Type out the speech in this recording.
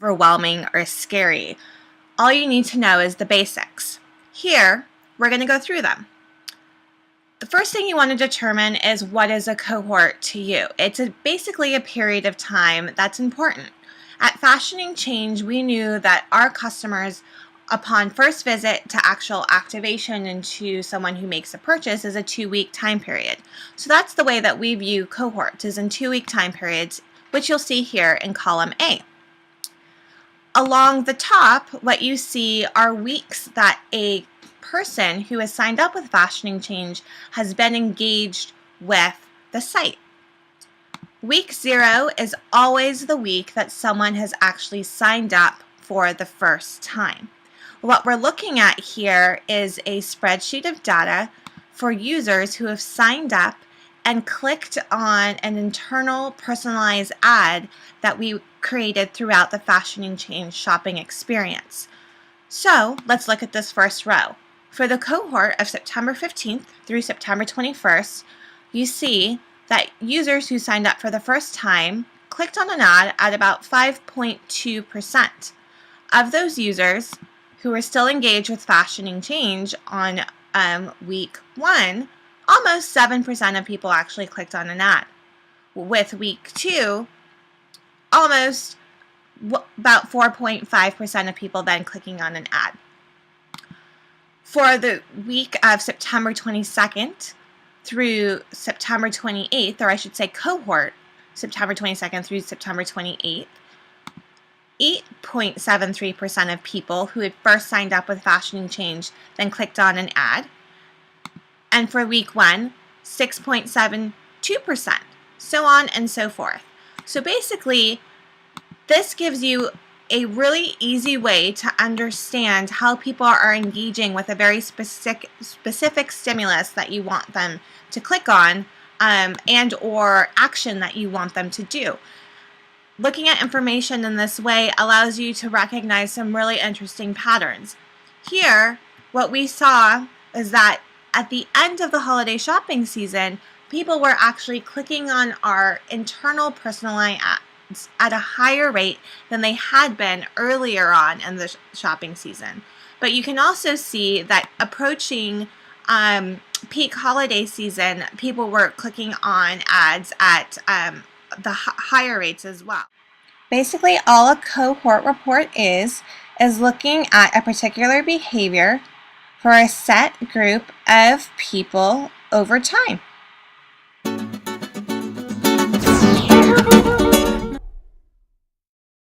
overwhelming or scary. All you need to know is the basics. Here, we're going to go through them. The first thing you want to determine is what is a cohort to you. It's basically a period of time that's important. At Fashioning Change, we knew that our customers, upon first visit to actual activation into someone who makes a purchase, is a 2-week time period. So that's the way that we view cohorts, is in 2-week time periods, which you'll see here in column A. Along the top, what you see are weeks that a person who has signed up with Fashioning Change has been engaged with the site. Week 0 is always the week that someone has actually signed up for the first time. What we're looking at here is a spreadsheet of data for users who have signed up and clicked on an internal personalized ad that we created throughout the Fashioning Change shopping experience. So let's look at this first row. For the cohort of September 15th through September 21st, you see that users who signed up for the first time clicked on an ad at about 5.2%. Of those users who were still engaged with Fashioning Change on week 1, almost 7% of people actually clicked on an ad. With week 2, almost about 4.5% of people then clicking on an ad. For the week of September 22nd through September 28th, or I should say cohort, September 22nd through September 28th, 8.73% of people who had first signed up with Fashioning Change then clicked on an ad. And for week 1, 6.72%, so on and so forth. So basically, this gives you a really easy way to understand how people are engaging with a very specific stimulus that you want them to click on and or action that you want them to do. Looking at information in this way allows you to recognize some really interesting patterns. Here, what we saw is that at the end of the holiday shopping season, people were actually clicking on our internal personalized ads at a higher rate than they had been earlier on in the shopping season. But you can also see that approaching peak holiday season, people were clicking on ads at the higher rates as well. Basically, all a cohort report is looking at a particular behavior for a set group of people over time.